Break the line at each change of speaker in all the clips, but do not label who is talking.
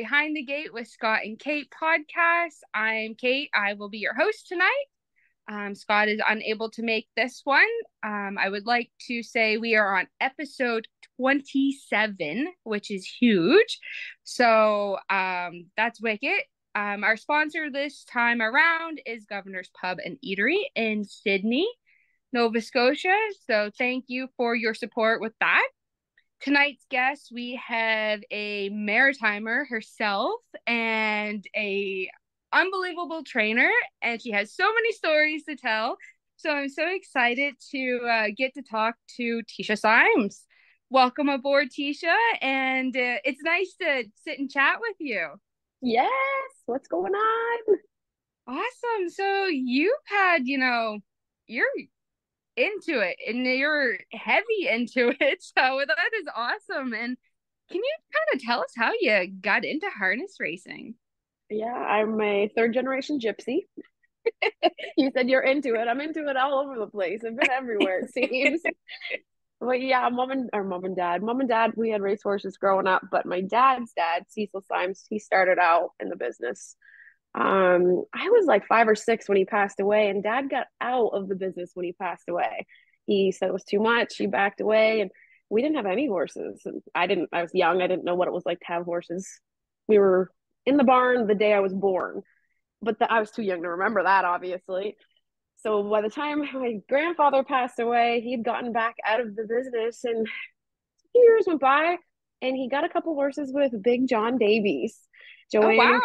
Behind the Gate with Scott and Kate podcast. I'm Kate. I will be your host tonight. Scott is unable to make this one. I would like to say we are on episode 27, which is huge. So that's wicked. Our sponsor this time around is Governor's Pub and Eatery in Sydney, Nova Scotia. So thank you for your support with that. Tonight's guest, we have a Maritimer herself and a unbelievable trainer, and she has so many stories to tell. So I'm so excited to get to talk to Teesha Symes. Welcome aboard, Teesha, and it's nice to sit and chat with you.
Yes, what's going on?
Awesome. So you've had, you're into it and you're heavy into it. So that is awesome. And can you kind of tell us how you got into harness racing?
Yeah, I'm a third generation gypsy. You said you're into it. I'm into it all over the place. I've been everywhere, it seems. But yeah, mom and dad, we had racehorses growing up, but my dad's dad, Teesha Symes, he started out in the business. I was like 5 or 6 when he passed away, and dad got out of the business when he passed away. He said it was too much. He backed away, and we didn't have any horses. And I was young. I didn't know what it was like to have horses. We were in the barn the day I was born, but I was too young to remember that, obviously. So by the time my grandfather passed away, he'd gotten back out of the business, and years went by, and he got a couple horses with Big John Davies.
Oh, wow.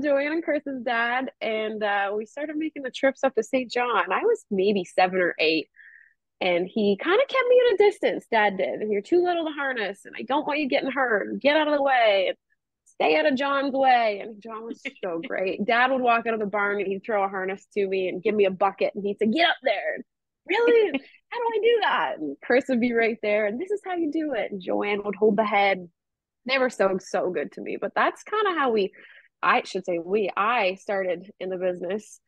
Joanne and Chris's dad, and we started making the trips up to St. John. I was maybe 7 or 8, and he kind of kept me at a distance. Dad did. And you're too little to harness, and I don't want you getting hurt. Get out of the way. And stay out of John's way. And John was so great. Dad would walk out of the barn and he'd throw a harness to me and give me a bucket, and he'd say, "Get up there." Really? How do I do that? And Chris would be right there, and this is how you do it. And Joanne would hold the head. They were so good to me. But that's kind of how I started in the business,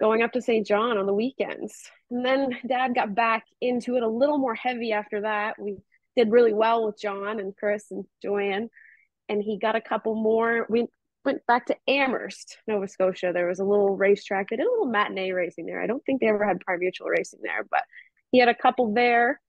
going up to St. John on the weekends. And then dad got back into it a little more heavy after that. We did really well with John and Chris and Joanne, and he got a couple more. We went back to Amherst, Nova Scotia. There was a little racetrack. They did a little matinee racing there. I don't think they ever had Prime Mutual racing there, but he had a couple there.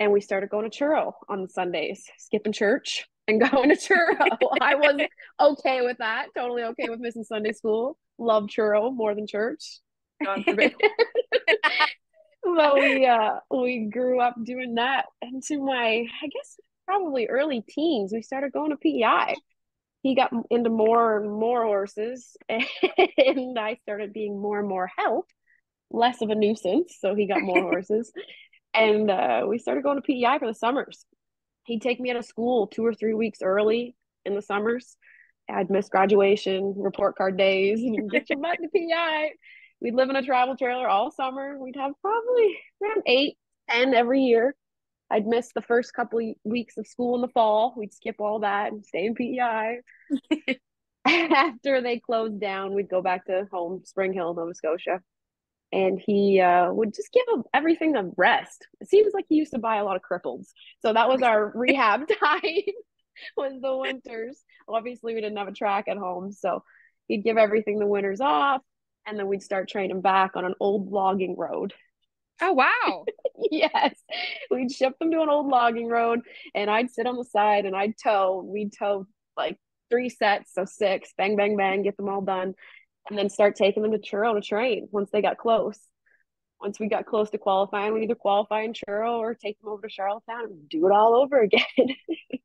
And we started going to churro on Sundays, skipping church and going to churro. I was okay with that. Totally okay with missing Sunday school. Love churro more than church. God forbid. But we grew up doing that into my, I guess, probably early teens. We started going to PEI. He got into more and more horses, and I started being more and more help, less of a nuisance. So he got more horses, and we started going to PEI for the summers. He'd take me out of school 2 or 3 weeks early in the summers. I'd miss graduation, report card days, and get your butt to PEI. We'd live in a travel trailer all summer. We'd have probably around 8, 10 every year. I'd miss the first couple of weeks of school in the fall. We'd skip all that and stay in PEI. After they closed down, we'd go back to home, Spring Hill, Nova Scotia. And he would just give everything a rest. It seems like he used to buy a lot of cripples. So that was our rehab time, was the winters. Obviously, we didn't have a track at home. So he'd give everything the winters off. And then we'd start training back on an old logging road.
Oh, wow.
Yes. We'd ship them to an old logging road, and I'd sit on the side and I'd tow. We'd tow like 3 sets, so 6, bang, bang, bang, get them all done, and then start taking them to churro to train once they got close. Once we got close to qualifying, we'd either qualify in churro or take them over to Charlottetown and do it all over again. It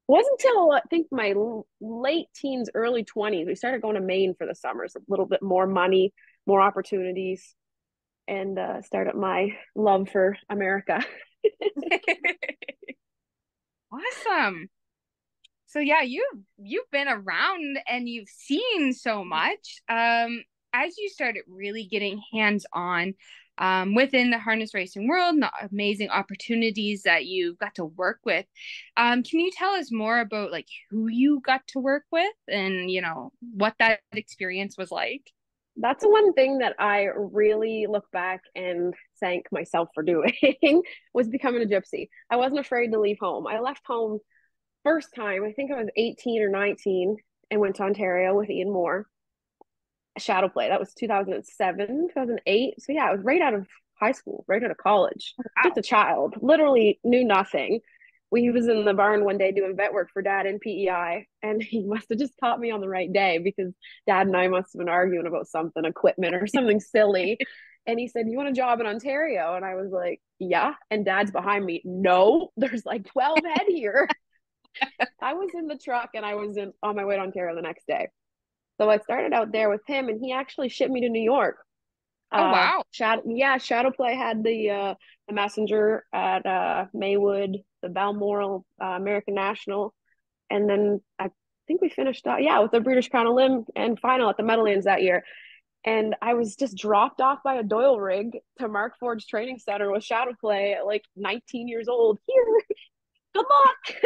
wasn't until I think my late teens, early 20s, we started going to Maine for the summers, a little bit more money, more opportunities, and started my love for America.
Awesome. So yeah, you've been around and you've seen so much. As you started really getting hands on within the harness racing world and the amazing opportunities that you got to work with, can you tell us more about like who you got to work with and what that experience was like?
That's the one thing that I really look back and thank myself for doing was becoming a gypsy. I wasn't afraid to leave home. I left home first time, I think I was 18 or 19 and went to Ontario with Ian Moore. Shadow play. That was 2007, 2008. So yeah, I was right out of high school, right out of college. Just
Wow.
a child, literally knew nothing. We was in the barn one day doing vet work for dad in PEI, and he must have just caught me on the right day because dad and I must have been arguing about something, equipment or something silly. And he said, "You want a job in Ontario?" And I was like, "Yeah." And dad's behind me. No, there's like 12 head here. I was in the truck and I was on my way to Ontario the next day. So I started out there with him, and he actually shipped me to New York.
Oh wow.
Shadow Play had the messenger at Maywood, the Balmoral American National, and then I think we finished with the British Crown of Limb and final at the Meadowlands that year. And I was just dropped off by a Doyle rig to Mark Ford's training center with Shadow Play at like 19 years old. Here, good luck.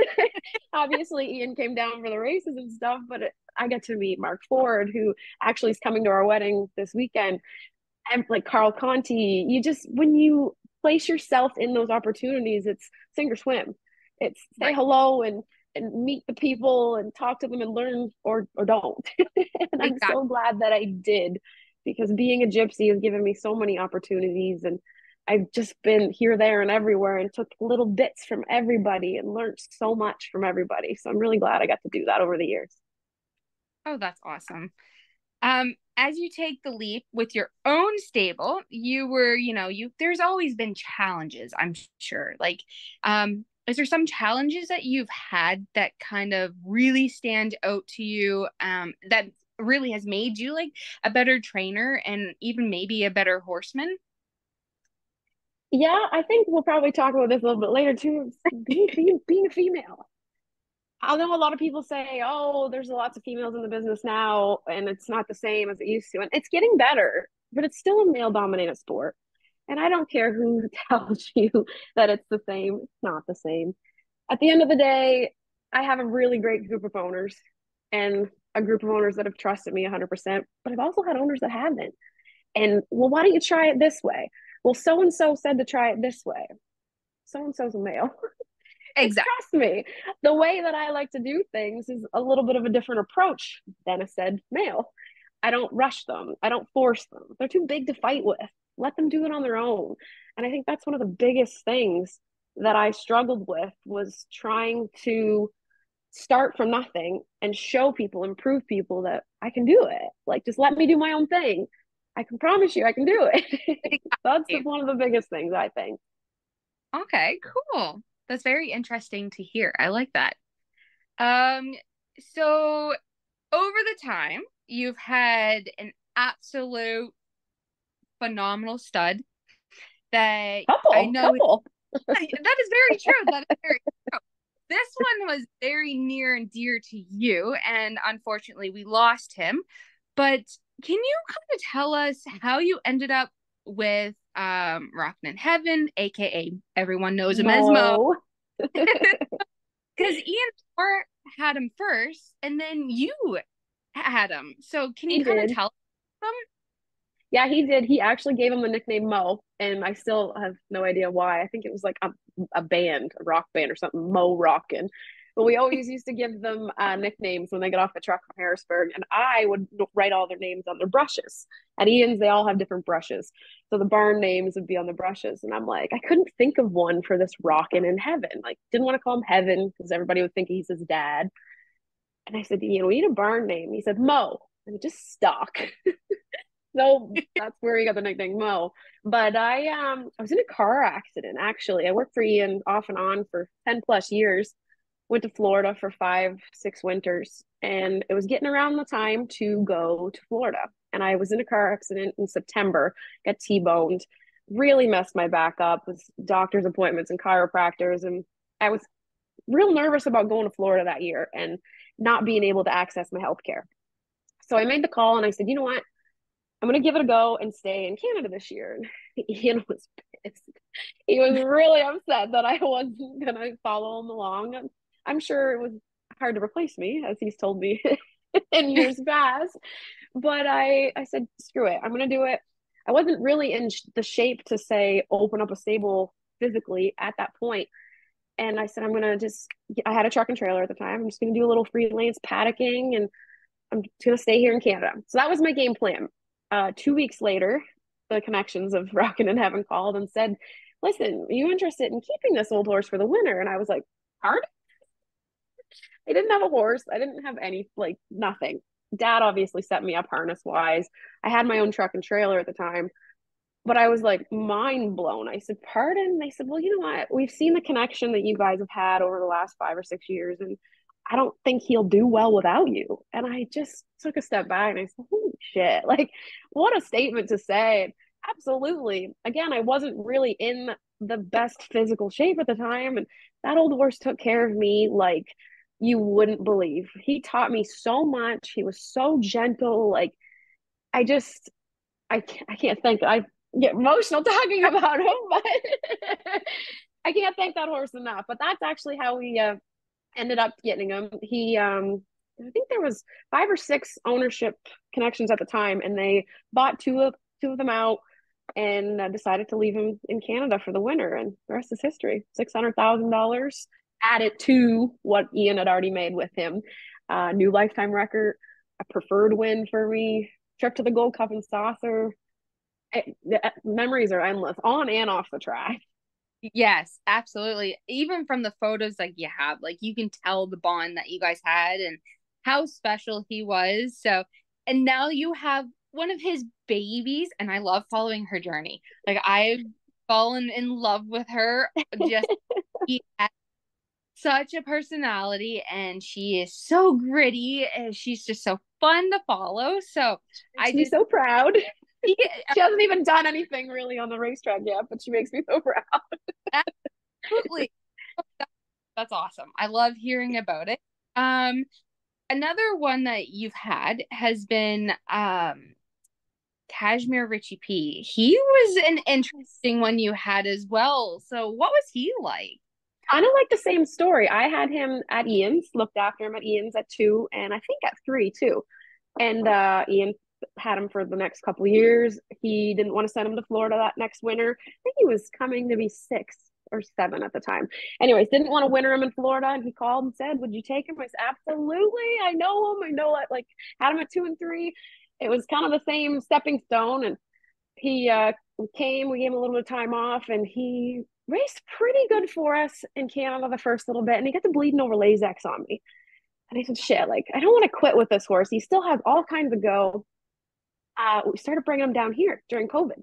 Obviously, Ian came down for the races and stuff, but I get to meet Mark Ford, who actually is coming to our wedding this weekend, and like Carl Conti. You just, when you place yourself in those opportunities, it's sink or swim. It's say
Right.
hello and meet the people and talk to them and learn or don't. And I'm
Exactly.
so glad that I did, because being a gypsy has given me so many opportunities, and I've just been here, there, and everywhere and took little bits from everybody and learned so much from everybody. So I'm really glad I got to do that over the years.
Oh, that's awesome. As you take the leap with your own stable, you were, there's always been challenges, I'm sure. Like, is there some challenges that you've had that kind of really stand out to you, that really has made you like a better trainer and even maybe a better horseman?
Yeah, I think we'll probably talk about this a little bit later too. Being a female. I know a lot of people say, "Oh, there's lots of females in the business now, and it's not the same as it used to." And it's getting better, but it's still a male-dominated sport. And I don't care who tells you that it's the same. It's not the same. At the end of the day, I have a really great group of owners and a group of owners that have trusted me 100%. But I've also had owners that haven't. And well, why don't you try it this way? Well, so and so said to try it this way. So and so's a male. It's,
Exactly.
trust me, the way that I like to do things is a little bit of a different approach than a said male. I don't rush them. I don't force them. They're too big to fight with. Let them do it on their own. And I think that's one of the biggest things that I struggled with, was trying to start from nothing and show people and prove people that I can do it. Like, just let me do my own thing. I can promise you I can do it. That's
Exactly.
one of the biggest things, I think.
Okay, cool. That's very interesting to hear. I like that. Um, so over the time, you've had an absolute phenomenal stud that I know
Couple.
that is very true. That is very true. This one was very near and dear to you, and unfortunately, we lost him. But can you kind of tell us how you ended up with Rockin' in Heaven, aka everyone knows him as Mo?
Mo.
Because Ian Moore had him first, and then you had him. So can you
He
kind of
did.
tell them?
Yeah, he did. He actually gave him the nickname Mo, and I still have no idea why. I think it was like a band, a rock band or something, Mo Rockin'. But we always used to give them nicknames when they got off the truck from Harrisburg, and I would write all their names on their brushes. At Ian's, they all have different brushes. So the barn names would be on the brushes. And I'm like, I couldn't think of one for this Rockin' in Heaven. Like, didn't want to call him Heaven because everybody would think he's his dad. And I said, Ian, we need a barn name. He said, Mo. And it just stuck. So that's where he got the nickname Mo. But I was in a car accident actually. I worked for Ian off and on for 10 plus years. Went to Florida for 5, 6 winters, and it was getting around the time to go to Florida. And I was in a car accident in September, got T-boned, really messed my back up with doctor's appointments and chiropractors. And I was real nervous about going to Florida that year and not being able to access my health care. So I made the call and I said, you know what? I'm gonna give it a go and stay in Canada this year. And Ian was pissed. He was really upset that I wasn't gonna follow him along. I'm sure it was hard to replace me, as he's told me in years past. But I said, screw it, I'm gonna do it. I wasn't really in the shape to say open up a stable physically at that point. And I said, I had a truck and trailer at the time. I'm just going to do a little freelance paddocking and I'm just going to stay here in Canada. So that was my game plan. 2 weeks later, the connections of Rockin' in Heaven called and said, listen, are you interested in keeping this old horse for the winter? And I was like, hard. I didn't have a horse. I didn't have any, like, nothing. Dad obviously set me up harness wise. I had my own truck and trailer at the time, but I was like mind blown. I said, pardon? They said, well, you know what? We've seen the connection that you guys have had over the last 5 or 6 years, and I don't think he'll do well without you. And I just took a step back and I said, holy shit, like, what a statement to say. Absolutely. Again, I wasn't really in the best physical shape at the time. And that old horse took care of me like you wouldn't believe. He taught me so much. He was so gentle. Like, I just, I can't think. I get emotional talking about him, but I can't thank that horse enough. But that's actually how we ended up getting him. I think there was 5 or 6 ownership connections at the time, and they bought two of them out and decided to leave him in Canada for the winter. And the rest is history. $600,000 added to what Ian had already made with him. New lifetime record, a preferred win for me, trip to the Gold Cup and Saucer. The memories are endless on and off the track.
Yes, absolutely. Even from the photos like you have, like you can tell the bond that you guys had and how special he was. So, and now you have one of his babies, and I love following her journey. Like I've fallen in love with her. Just she has such a personality, and she is so gritty, and she's just so fun to follow. So
Makes
I
me
just
so proud.
yeah,
She hasn't even done anything really on the racetrack yet, but she makes me so proud.
absolutely. That's awesome. I love hearing about it. Um, Another one that you've had has been Cashmere Richie P. He was an interesting one you had as well. So what was he like?
Kind of like the same story. I had him at Ian's, looked after him at Ian's at 2, and I think at 3 too. And Ian had him for the next couple of years. He didn't want to send him to Florida that next winter. I think he was coming to be 6 or 7 at the time. Anyways, didn't want to winter him in Florida, and he called and said, "Would you take him?" I said, "Absolutely. I know him. I know it." Like, had him at 2 and 3. It was kind of the same stepping stone, and he came. We gave him a little bit of time off, and he raced pretty good for us in Canada the first little bit, and he got to bleeding over Lasix on me. And I said, shit, like, I don't want to quit with this horse. He still has all kinds of go. We started bringing him down here during COVID.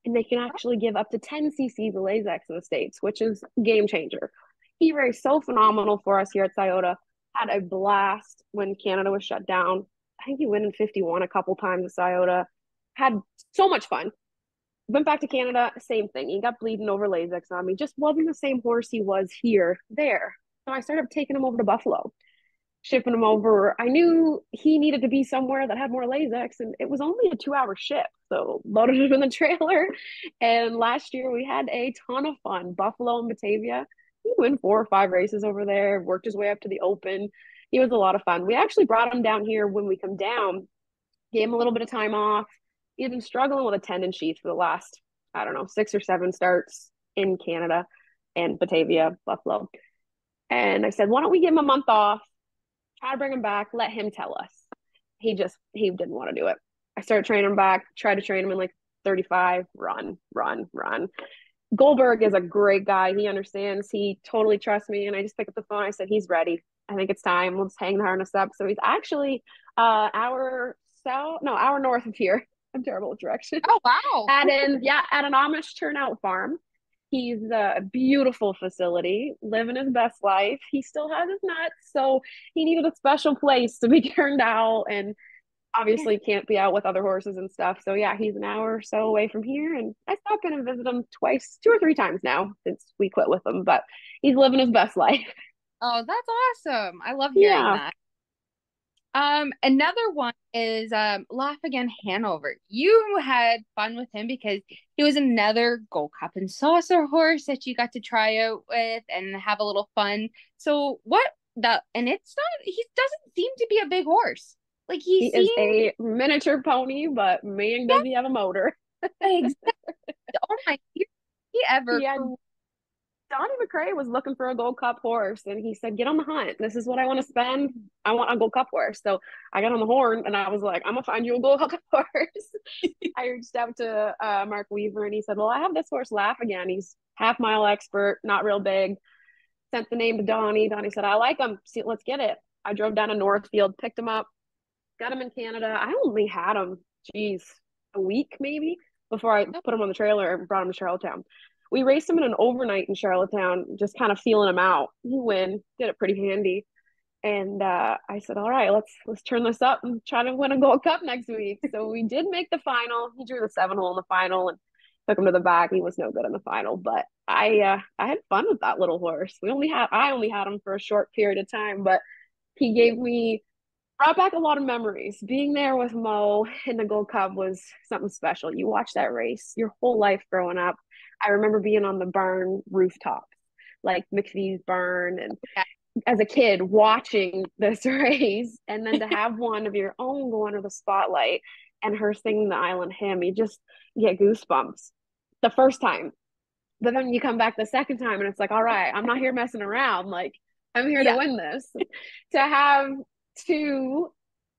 And they can actually give up to 10 cc's of Lasix in the States, which is game changer. He raced so phenomenal for us here at Scioto. Had a blast when Canada was shut down. I think he went in 51 a couple times at Scioto. Had so much fun. Went back to Canada, same thing. He got bleeding over Lasix on me. Just wasn't the same horse he was here, there. So I started taking him over to Buffalo, shipping him over. I knew he needed to be somewhere that had more Lasix, and it was only a 2-hour ship. So loaded him in the trailer. And last year we had a ton of fun. Buffalo and Batavia. He won 4 or 5 races over there, worked his way up to the Open. He was a lot of fun. We actually brought him down here when we come down, gave him a little bit of time off. He's been struggling with a tendon sheath for the last, I don't know, 6 or 7 starts in Canada and Batavia, Buffalo. And I said, why don't we give him a month off? Try to bring him back, let him tell us. He didn't want to do it. I started training him back, tried to train him in like 35, run, run, run. Goldberg is a great guy. He understands. He totally trusts me. And I just picked up the phone. I said, he's ready. I think it's time. Let's hang the harness up. So he's actually hour north of here. I'm terrible with directions.
Oh wow.
At an Amish turnout farm. He's a beautiful facility, living his best life. He still has his nuts, so he needed a special place to be turned out, and obviously can't be out with other horses and stuff. So yeah, he's an hour or so away from here, and I stop in and visit him twice, 2 or 3 times now since we quit with him. But he's living his best life.
Oh, that's awesome. I love hearing
Yeah,
that. Another one is Laugh Again Hanover. You had fun with him because he was another Gold Cup and Saucer horse that you got to try out with and have a little fun. So what the and it's not he doesn't seem to be a big horse. Like he
he is
seems
a miniature pony, but man,
yeah,
does he have a motor.
exactly. Oh my, he ever
He had Donnie McRae was looking for a Gold Cup horse, and he said, "Get on the hunt. This is what I want to spend. I want a Gold Cup horse." So I got on the horn, and I was like, "I'm gonna find you a Gold Cup horse." I reached out to Mark Weaver, and he said, "Well, I have this horse, Laugh Again. He's half mile expert, not real big." Sent the name to Donnie. Donnie said, "I like him. See, let's get it." I drove down to Northfield, picked him up, got him in Canada. I only had him, geez, a week maybe before I put him on the trailer and brought him to Charlottetown. We raced him in an overnight in Charlottetown, just kind of feeling him out. He win, did it pretty handy. And I said, "All right, let's turn this up and try to win a Gold Cup next week." So we did make the final. He drew the 7 hole in the final and took him to the back. He was no good in the final, but I had fun with that little horse. I only had him for a short period of time, but he gave me brought back a lot of memories. Being there with Mo in the Gold Cup was something special. You watch that race your whole life growing up. I remember being on the barn rooftops, like McPhee's barn, and as a kid watching this race, and then to have one of your own go under the spotlight and her singing the island hymn, you just get goosebumps the first time. But then you come back the second time and it's like, all right, I'm not here messing around. Like, I'm here to
Yeah.
win this. To have two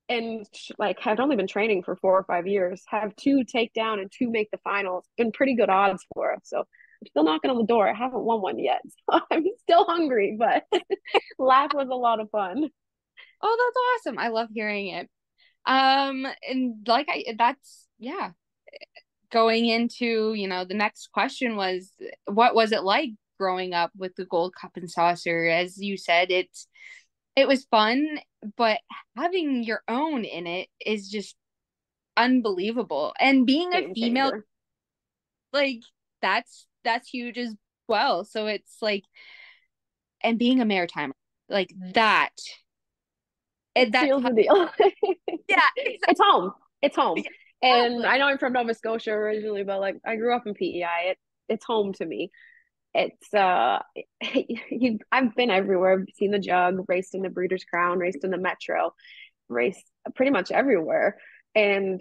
and like had only been training for 4 or 5 years, have two take down and two make the finals, been pretty good odds for us. So I'm still knocking on the door. I haven't won one yet. So I'm still hungry, but Laugh was a lot of fun.
Oh, that's awesome. I love hearing it. And like that's yeah. Going into, the next question was, what was it like growing up with the Gold Cup and Saucer? As you said, it was fun, but having your own in it is just unbelievable. And being a
Game
female,
changer.
like that's huge as well. So it's like, and being a Maritimer, like that,
It
and that,
seals the deal.
yeah, exactly.
It's home. It's home. And
Exactly.
I know I'm from Nova Scotia originally, but like I grew up in PEI. It's home to me. It's I've been everywhere. I've seen the jug, raced in the Breeders' Crown, raced in the Metro, raced pretty much everywhere. And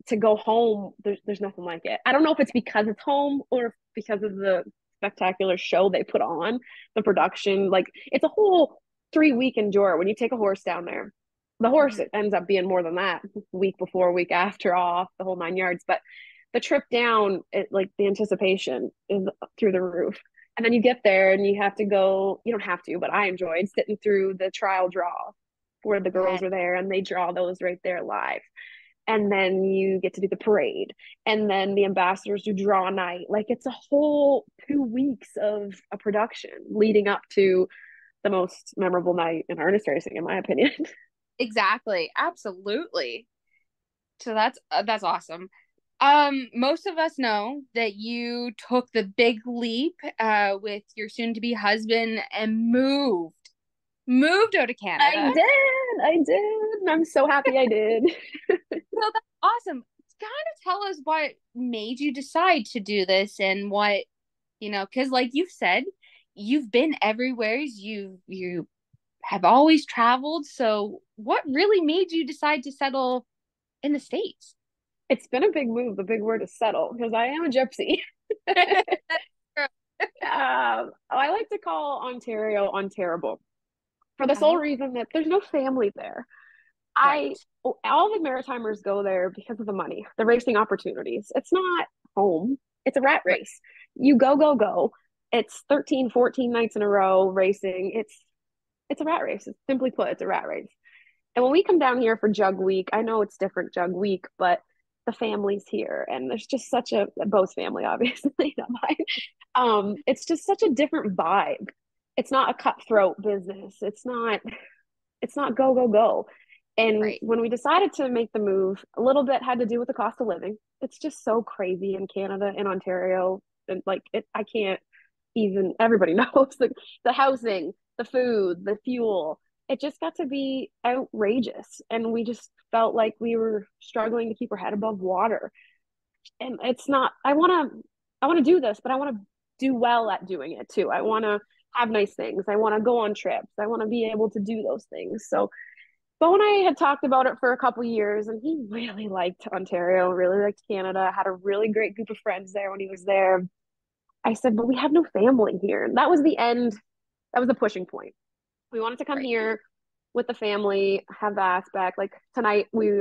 to go home, there's nothing like it. I don't know if it's because it's home or because of the spectacular show they put on, the production. Like it's a whole 3 week endure when you take a horse down there. The horse
Mhm.
it ends up being more than that, week before, week after off, the whole 9 yards. But the trip down, like the anticipation is through the roof. And then you get there and you have to go, you don't have to, but I enjoyed sitting through the trial draw where the
Yeah,
girls were there and they draw those right there live, and then you get to do the parade, and then the ambassadors do draw night. Like it's a whole 2 weeks of a production leading up to the most memorable night in harness racing, in my opinion.
exactly. Absolutely. So that's awesome. Most of us know that you took the big leap with your soon to be husband and moved out of
I
Canada.
did. I did. And I'm so happy I did.
So that's awesome. Kind of tell us what made you decide to do this and what, because like you've said, you've been everywhere. You have always traveled. So what really made you decide to settle in the States?
It's been a big move. The big word is settle because I am a gypsy. I like to call Ontario unterrible for the sole
Oh,
reason that there's no family there.
right.
All the Maritimers go there because of the money, the racing opportunities. It's not home. It's a rat
Right.
race. You go, go, go. It's 13, 14 nights in a row racing. It's a rat race. It's simply put, it's a rat race. And when we come down here for Jug Week, I know it's different Jug Week, but the family's here and there's just such a Bo's family, obviously, not mine. It's just such a different vibe. It's not a cutthroat business. It's not go, go, go. And
Right.
when we decided to make the move, a little bit had to do with the cost of living. It's just so crazy in Canada and Ontario. And like it, I can't even, everybody knows the housing, the food, the fuel. It just got to be outrageous. And we just felt like we were struggling to keep our head above water. And it's not, I want to do this, but I want to do well at doing it too. I want to have nice things. I want to go on trips. I want to be able to do those things. So Bo and I had talked about it for a couple years, and he really liked Ontario, really liked Canada, had a really great group of friends there when he was there. I said, but we have no family here. And that was the end. That was the pushing point. We wanted to come
Right.
here with the family, have the aspect. Like tonight, we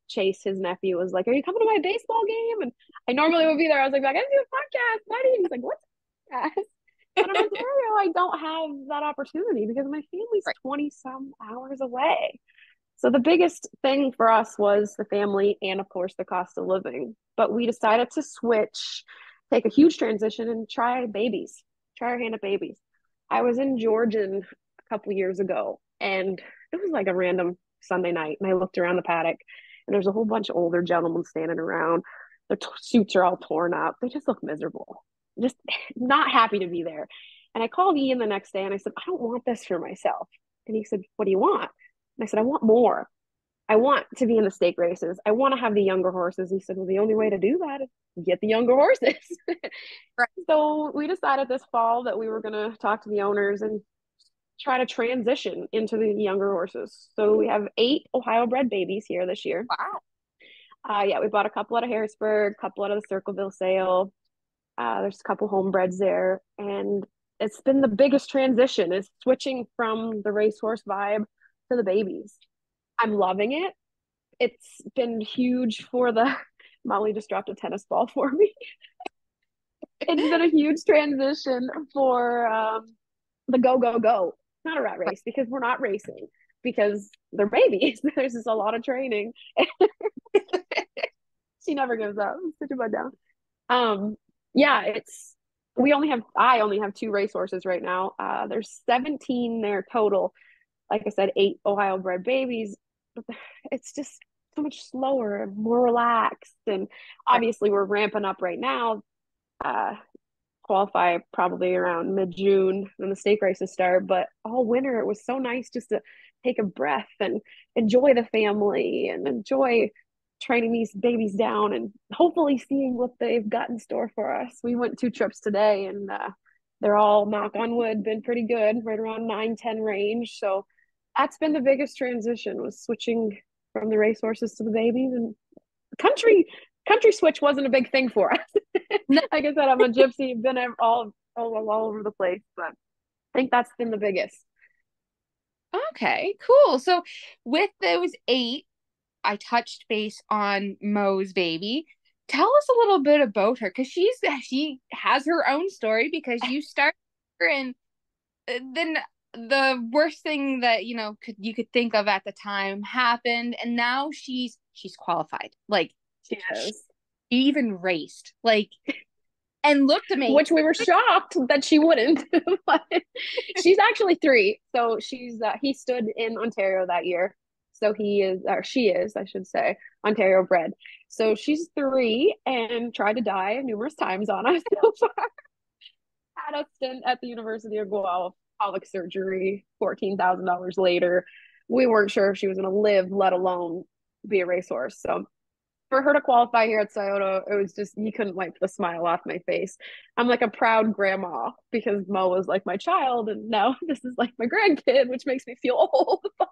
Chase, his nephew, was like, "Are you coming to my baseball game?" And I normally would be there. I was like, "I gotta do a podcast, buddy." And he's like, "What's a podcast?" But in Ontario, I don't have that opportunity because my family's
Right.
20 some hours away. So the biggest thing for us was the family and of course the cost of living. But we decided to switch, take a huge transition and try babies. Try our hand at babies. I was in Georgian a couple years ago and it was like a random Sunday night and I looked around the paddock and there's a whole bunch of older gentlemen standing around. Their suits are all torn up. They just look miserable. Just not happy to be there. And I called Ian the next day and I said, I don't want this for myself. And he said, what do you want? And I said, I want more. I want to be in the stake races. I want to have the younger horses. He said, well, the only way to do that is get the younger horses.
Right.
So we decided this fall that we were going to talk to the owners and try to transition into the younger horses. So we have 8 Ohio bred babies here this year.
Wow.
Yeah, we bought a couple out of Harrisburg, a couple out of the Circleville sale. There's a couple homebreds there. And it's been the biggest transition is switching from the racehorse vibe to the babies. I'm loving it. It's been huge for the Molly just dropped a tennis ball for me. It's been a huge transition for the go go go. Not a rat
Right.
race because we're not racing because they're babies. There's just a lot of training. She never gives up. Sit your butt down. Yeah, it's we only have I only have 2 racehorses right now. There's 17 there total. Like I said, 8 Ohio bred babies. But it's just so much slower and more relaxed. And
Right.
obviously, we're ramping up right now. Uh, Qualify probably around mid-June when the stake races start. But all winter, it was so nice just to take a breath and enjoy the family and enjoy training these babies down and hopefully seeing what they've got in store for us. We went 2 trips today and they're all, knock on wood, been pretty good, right around 9-10 range. So that's been the biggest transition was switching from the racehorses to the babies and country country switch wasn't a big thing for us.
No.
Like I said, I'm a gypsy, been all over the place, but I think that's been the biggest.
Okay, cool. So with those 8, I touched base on Mo's baby. Tell us a little bit about her because she has her own story because you started her and then the worst thing that you could think of at the time happened and now she's qualified. Like
She
she
is.
even raced. Like and looked amazing.
Which we were shocked that she wouldn't. But she's actually 3. So she's he stood in Ontario that year. So he is, or she is, I should say, Ontario bred. So she's 3 and tried to die numerous times on us so far. Had a stint at the University of Guelph, colic surgery, $14,000 later. We weren't sure if she was going to live, let alone be a racehorse. So for her to qualify here at Scioto, it was just you couldn't wipe the smile off my face. I'm like a proud grandma because Mo was like my child, and now this is like my grandkid, which makes me feel old. But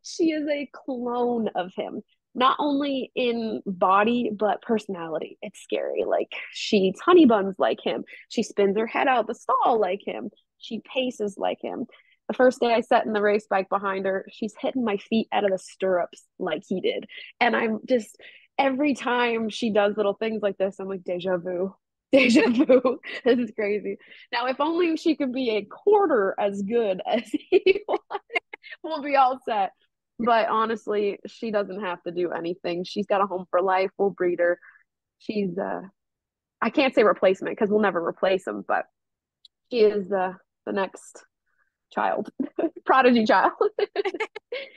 she is a clone of him, not only in body but personality. It's scary. Like she eats honey buns like him. She spins her head out the stall like him. She paces like him. The first day I sat in the race bike behind her, she's hitting my feet out of the stirrups like he did. And I'm just every time she does little things like this, I'm like deja vu. Deja vu. This is crazy. Now, if only she could be a quarter as good as he was, we'll be all set. But honestly, she doesn't have to do anything. She's got a home for life. We'll breed her. She's I can't say replacement because we'll never replace them, but she is the next child, prodigy child.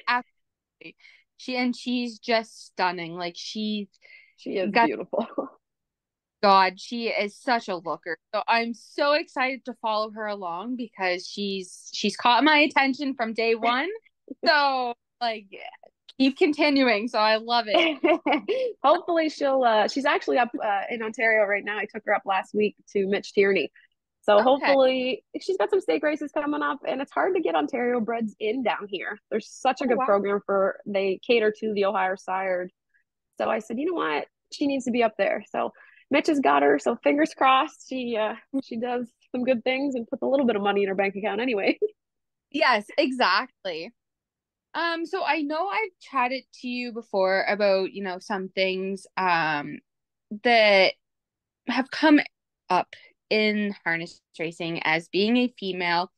Absolutely. She's just stunning. Like she's
She is
got
beautiful.
God, she is such a looker. So I'm so excited to follow her along because she's caught my attention from day one. So like keep continuing. So I love it.
Hopefully she's actually up in Ontario right now. I took her up last week to Mitch Tierney. So
Okay.
hopefully she's got some stake races coming up and it's hard to get Ontario breds in down here. There's such a
Oh
good
wow.
program for they cater to the Ohio sired. So I said, you know what? She needs to be up there. So Mitch has got her, so fingers crossed she does some good things and puts a little bit of money in her bank account anyway.
Yes, exactly. So I know I've chatted to you before about, some things that have come up in harness racing as being a female.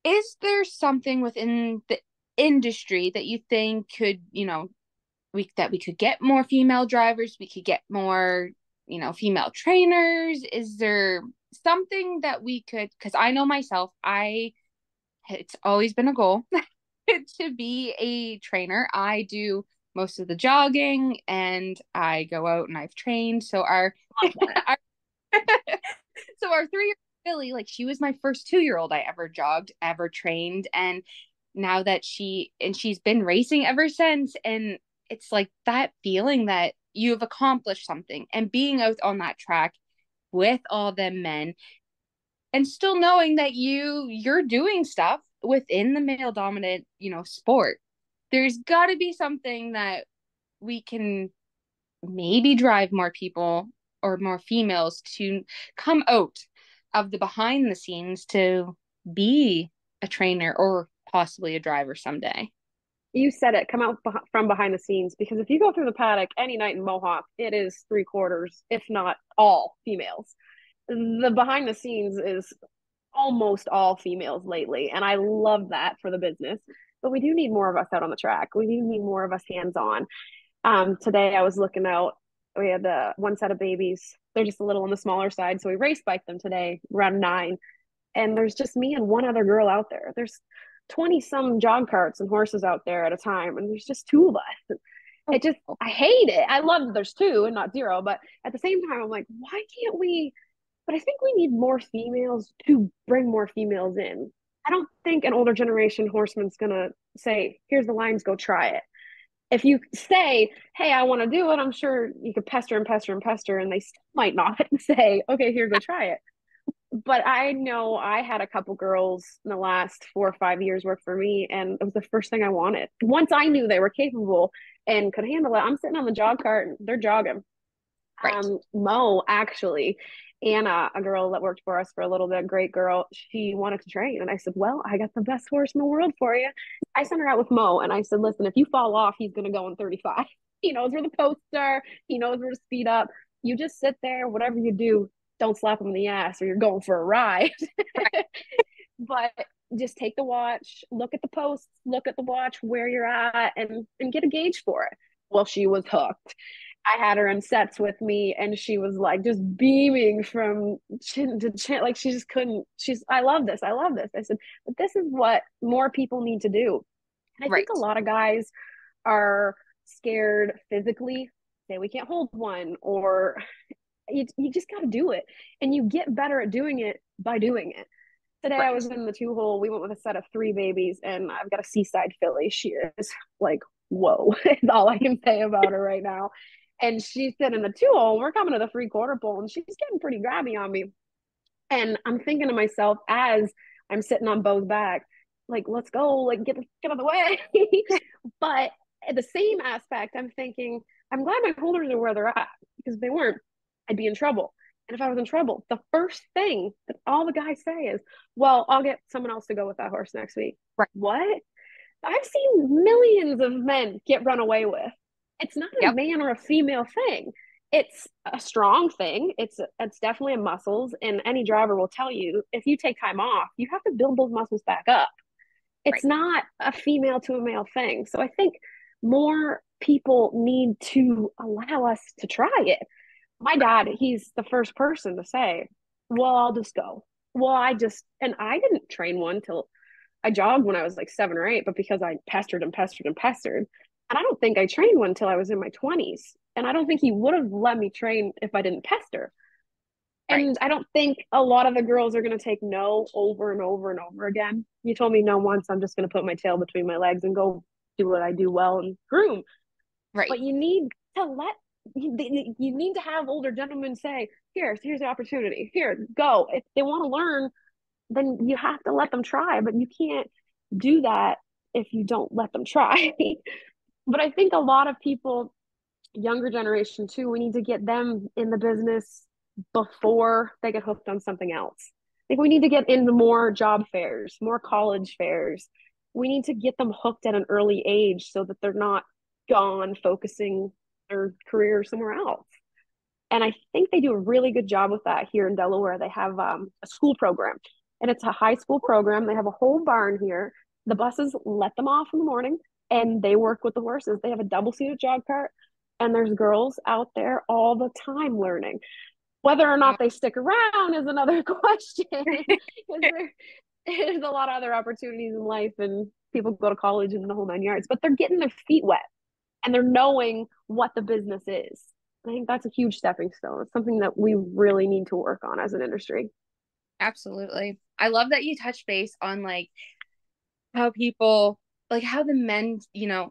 Is there something within the industry that you think could, we could get more female drivers, we could get more, female trainers? Is there something that we could, because I know myself, it's always been a goal to be a trainer. I do most of the jogging and I go out and I've trained. So our, our so our 3-year Billy, like she was my first 2-year-old I ever jogged, ever trained. And now that she's been racing ever since. And it's like that feeling that you've accomplished something and being out on that track with all them men and still knowing that you're doing stuff within the male dominant, sport. There's got to be something that we can maybe drive more people or more females to come out of the behind the scenes to be a trainer or possibly a driver someday.
You said it, come out from behind the scenes, because if you go through the paddock any night in Mohawk, it is 3/4, if not all females. The behind the scenes is almost all females lately, and I love that for the business. But we do need more of us out on the track. We do need more of us hands on. Today I was looking out. We had one set of babies. They're just a little on the smaller side, so we race biked them today around 9. And there's just me and one other girl out there. There's 20 some jog carts and horses out there at a time, and there's just 2 of us. It just, I hate it. I love that there's 2 and not 0, but at the same time, I'm like, why can't we? But I think we need more females to bring more females in. I don't think an older generation horseman's gonna say, here's the lines, go try it. If you say, hey, I want to do it, I'm sure you could pester and pester and pester, and they still might not say, okay, here, go try it. But I know I had a couple girls in the last 4 or 5 years work for me, and it was the first thing I wanted. Once I knew they were capable and could handle it, I'm sitting on the jog cart and they're jogging.
Right.
Mo, actually, Anna, a girl that worked for us for a little bit, great girl, she wanted to train. And I said, well, I got the best horse in the world for you. I sent her out with Mo and I said, listen, if you fall off, he's going to go in 35. He knows where the posts are, he knows where to speed up. You just sit there, whatever you do, don't slap him in the ass or you're going for a ride.
Right.
But just take the watch, look at the posts, look at the watch where you're at, and get a gauge for it. Well, she was hooked. I had her in sets with me, and she was like just beaming from chin to chin. Like she just couldn't. I love this. I love this. I said, but this is what more people need to do. And I think a
Right.
lot of guys are scared physically. Say we can't hold one, or you just got to do it, and you get better at doing it by doing it. Today I was
Right.
in the 2 hole. We went with a set of 3 babies, and I've got a Seaside filly. She is like, whoa, is all I can say about her right now. And she's sitting in the 2 hole, and we're coming to the 3/4 pole, and she's getting pretty grabby on me. And I'm thinking to myself as I'm sitting on Bo's back, like, let's go, like, get out of the way. But at the same aspect, I'm thinking, I'm glad my holders are where they're at, because if they weren't, I'd be in trouble. And if I was in trouble, the first thing that all the guys say is, well, I'll get someone else to go with that horse next week.
Right.
What? I've seen millions of men get run away with. It's not a
Yep.
man or a female thing. It's a strong thing. It's definitely a muscles, and any driver will tell you if you take time off, you have to build those muscles back up. It's
Right.
not a female to a male thing. So I think more people need to allow us to try it. My dad, he's the first person to say, well, I'll just go. Well, and I didn't train one till I jogged when I was like 7 or 8, but because I pestered and pestered and pestered. And I don't think I trained one until I was in my 20s. And I don't think he would have let me train if I didn't pester. And
Right.
I don't think a lot of the girls are going to take no over and over and over again. You told me no once, I'm just going to put my tail between my legs and go do what I do well and groom.
Right.
But you need to you need to have older gentlemen say, here's the opportunity. Here, go. If they want to learn, then you have to let them try, but you can't do that if you don't let them try. But I think a lot of people younger generation too, we need to get them in the business before they get hooked on something else. I think we need to get into more job fairs, more college fairs. We need to get them hooked at an early age so that they're not gone focusing their career somewhere else. And I think they do a really good job with that here in Delaware. They have a school program, and it's a high school program. They have a whole barn here. The buses let them off in the morning, and they work with the horses. They have a double seated jog cart, and there's girls out there all the time learning. Whether or not they stick around is another question, because there's a lot of other opportunities in life, and people go to college and the whole 9 yards. But they're getting their feet wet, and they're knowing what the business is. I think that's a huge stepping stone. It's something that we really need to work on as an industry.
Absolutely. I love that you touch base on like how people like how the men,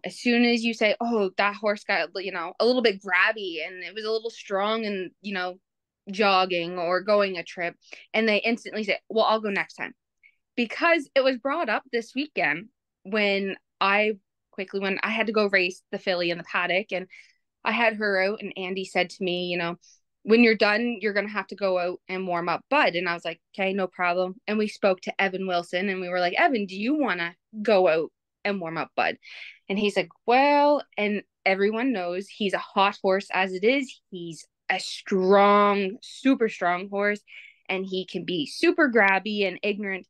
as soon as you say, oh, that horse got, a little bit grabby and it was a little strong and, jogging or going a trip, and they instantly say, well, I'll go next time. Because it was brought up this weekend when when I had to go race the filly in the paddock, and I had her out, and Andy said to me, when you're done, you're going to have to go out and warm up Bud. And I was like, okay, no problem. And we spoke to Evan Wilson, and we were like, Evan, do you want to go out and warm up Bud? And he's like, well, and everyone knows he's a hot horse as it is. He's a strong, super strong horse, and he can be super grabby and ignorant.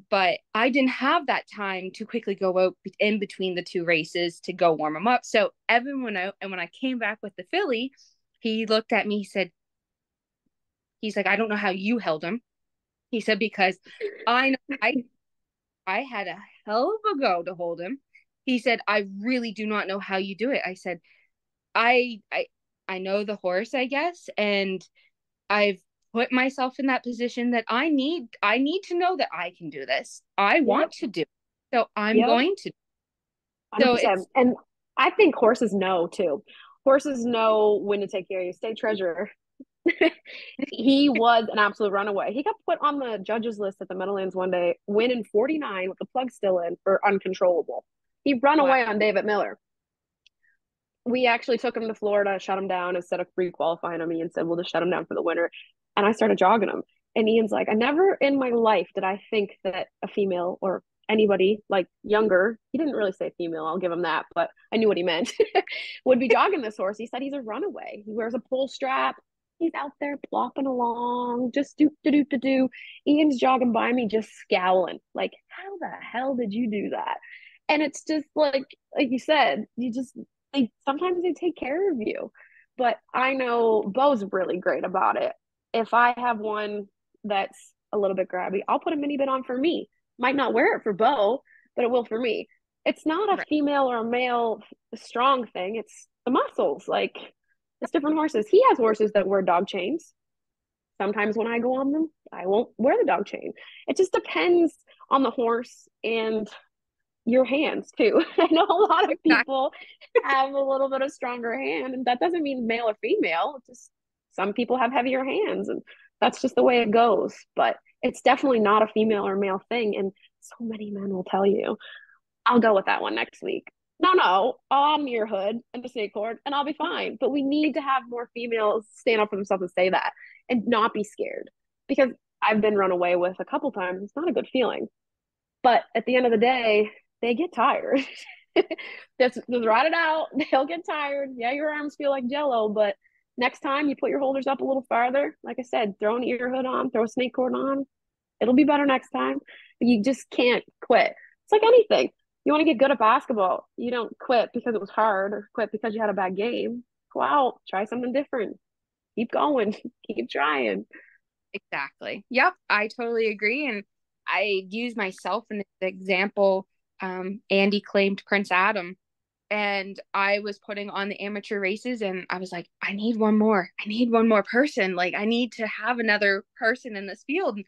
But I didn't have that time to quickly go out in between the two races to go warm him up. So Evan went out, and when I came back with the filly, he looked at me, he's like, I don't know how you held him. He said, because I know I had a hell of a go to hold him. He said, I really do not know how you do it. I said, I know the horse, I guess, and I've put myself in that position that I need to know that I can do this. I
Yep.
want to do it. So I'm
Yep.
going to. So
100%.
it's
And I think horses know too. Horses know when to take care of you. State treasurer. He was an absolute runaway. He got put on the judges list at the Meadowlands one day, winning 49 with the plug still in for uncontrollable. He run
wow.
away on David Miller. We actually took him to Florida, shut him down instead of pre-qualifying him. Ian said, we'll just shut him down for the winter. And I started jogging him. And Ian's like, I never in my life did I think that a female or anybody like younger, he didn't really say female, I'll give him that, but I knew what he meant, would be jogging this horse. He said he's a runaway. He wears a pull strap. He's out there plopping along, just doop to doop to do. Ian's jogging by me, just scowling, like, how the hell did you do that? And it's just like you said, you just sometimes they take care of you. But I know Bo's really great about it. If I have one that's a little bit grabby, I'll put a mini bit on for me. Might not wear it for Bo, but it will for me. It's not a
Right.
female or a male strong thing. It's the muscles. Like it's different horses. He has horses that wear dog chains. Sometimes when I go on them, I won't wear the dog chain. It just depends on the horse and your hands too. I know a lot of
Exactly.
people have a little bit of stronger hand, and that doesn't mean male or female. It's just some people have heavier hands, and that's just the way it goes. But it's definitely not a female or male thing. And so many men will tell you, I'll go with that one next week. No, I'll have your hood and the snake cord and I'll be fine. But we need to have more females stand up for themselves and say that and not be scared because I've been run away with a couple times. It's not a good feeling. But at the end of the day, they get tired. Just ride it out. They'll get tired. Yeah, your arms feel like jello, but next time you put your holders up a little farther, like I said, throw an ear hood on, throw a snake cord on. It'll be better next time. But you just can't quit. It's like anything. You want to get good at basketball. You don't quit because it was hard or quit because you had a bad game. Go out, try something different. Keep going, keep trying.
Exactly. Yep, I totally agree. And I use myself in the example. Andy claimed Prince Adam, and I was putting on the amateur races, and I was like, I need one more. I need one more person. Like, I need to have another person in this field. And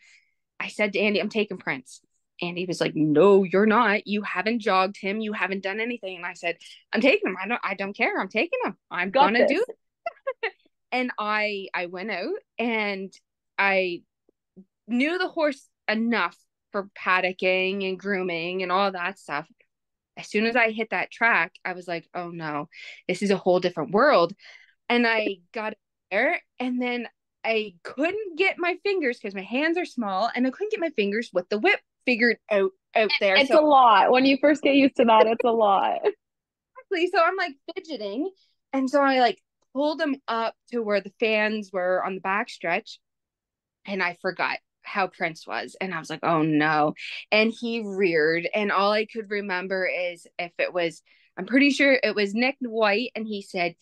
I said to Andy, I'm taking Prince. Andy was like, no, you're not. You haven't jogged him. You haven't done anything. And I said, I'm taking him. I don't care. I'm taking him. I'm
Got
gonna
this.
do it. And I went out, and I knew the horse enough for paddocking and grooming and all that stuff. as soon as I hit that track, I was like, oh no, this is a whole different world. And I got there, and then I couldn't get my fingers because my hands are small, and I couldn't get my fingers with the whip figured out there.
It's
So
a lot. When you first get used to that, it's a lot.
so I'm like fidgeting, and so I like pulled them up to where the fans were on the back stretch, and I forgot how Prince was. And I was like, oh no. And he reared. And all I could remember is if it was, I'm pretty sure it was Nick White. And he said,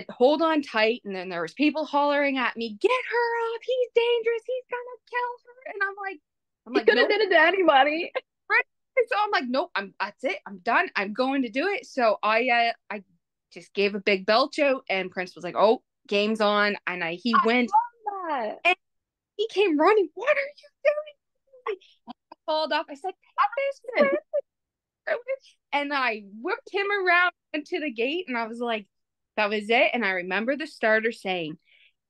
hold on tight. And then there was people hollering at me, get her up. He's dangerous. He's gonna kill her. And I'm
You
like,
could have
nope.
did it to anybody.
So I'm like, nope, that's it. I'm done. I'm going to do it. So I just gave a big belch out, and Prince was like, oh, game's on. And he
I
went,
love that.
and he came running. What are you doing? I called off. I said, take this. And I whipped him around into the gate, and I was like, that was it. And I remember the starter saying,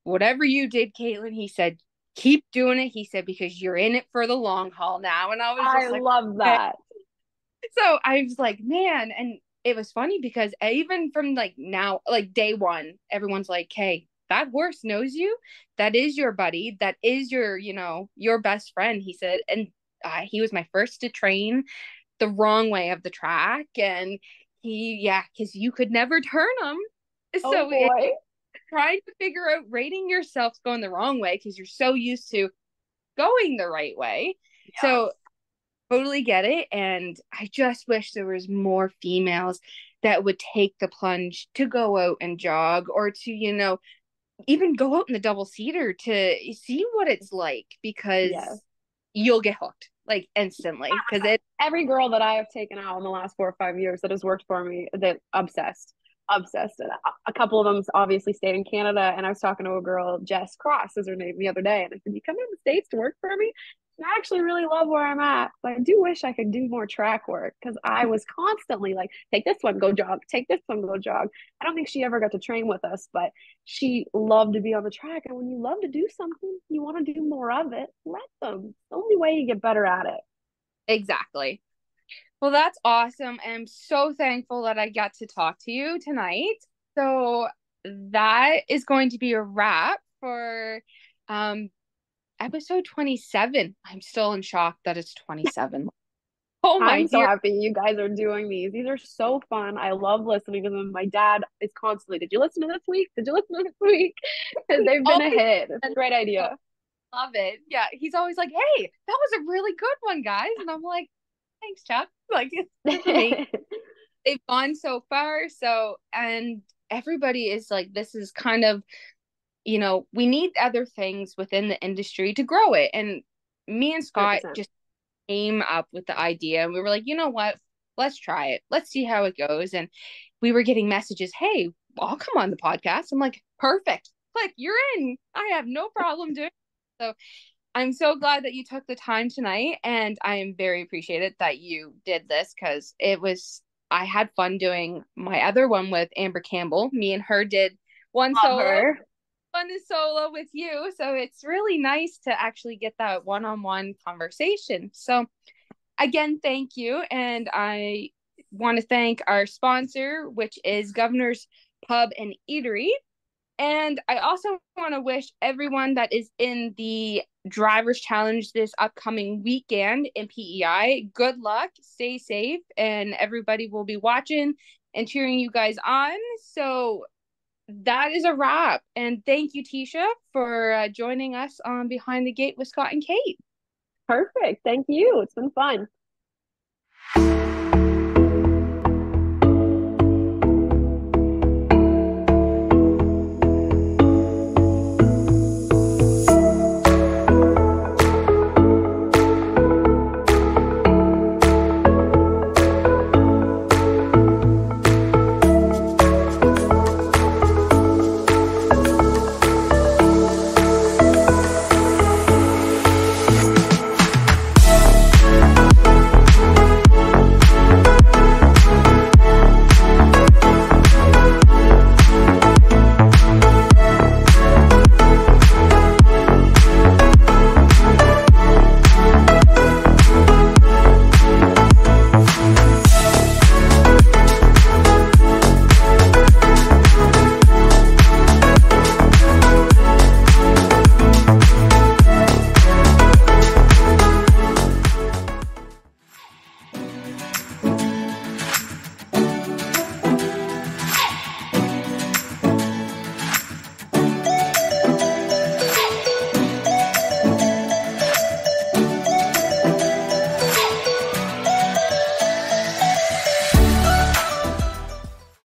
whatever you did, Caitlin, he said, keep doing it. He said, because you're in it for the long haul now. And I was
I
just like,
love
okay.
that.
So I was like, man. And it was funny because even from like now, like day one, everyone's like, hey, that horse knows you. That is your buddy. That is your, your best friend, he said. And he was my first to train the wrong way of the track. And because you could never turn him.
Oh
So it's
boy.
trying to figure out rating yourself going the wrong way because you're so used to going the right way.
Yeah.
So totally get it. And I just wish there was more females that would take the plunge to go out and jog, or to, even go out in the double seater to see what it's like,
Yes.
because you'll get hooked like instantly because it
Every girl that I have taken out in the last 4 or 5 years that has worked for me, that obsessed. And a couple of them obviously stayed in Canada. And I was talking to a girl, Jess Cross is her name, the other day. And I said, you come in the States to work for me? And I actually really love where I'm at. But I do wish I could do more track work because I was constantly like, take this one, go jog, take this one, go jog. I don't think she ever got to train with us, but she loved to be on the track. And when you love to do something, you want to do more of it, let them. It's the only way you get better at it.
exactly. Well, that's awesome. And I'm so thankful that I got to talk to you tonight. So that is going to be a wrap for um episode 27. I'm still in shock that it's 27. Oh my
I'm so
dear.
happy you guys are doing these. These are so fun. I love listening to them. My dad is constantly, did you listen to this week? Did you listen to this week? Because they've been a
Always
hit. It's a great idea.
love it. Yeah, he's always like, "Hey, that was a really good one, guys." And I'm like, "Thanks, Chuck." Like it's amazing. They've gone so far. So, and everybody is like, this is kind of, we need other things within the industry to grow it. And me and Scott
100%.
just came up with the idea, and we were like, you know what? Let's try it. Let's see how it goes. And we were getting messages, hey, I'll come on the podcast. I'm like, perfect. Like, you're in. I have no problem doing it. So I'm so glad that you took the time tonight, and I am very appreciated that you did this because I had fun doing my other one with Amber Campbell. Me and her did one
Love
solo,
her.
one is solo with you. So it's really nice to actually get that one-on-one conversation. So again, thank you. And I want to thank our sponsor, which is Governor's Pub and Eatery. And I also want to wish everyone that is in the Drivers Challenge this upcoming weekend in PEI good luck, stay safe, and everybody will be watching and cheering you guys on. So that is a wrap. And thank you, Teesha, for joining us on Behind the Gate with Scott and Kate.
Perfect. Thank you. It's been fun.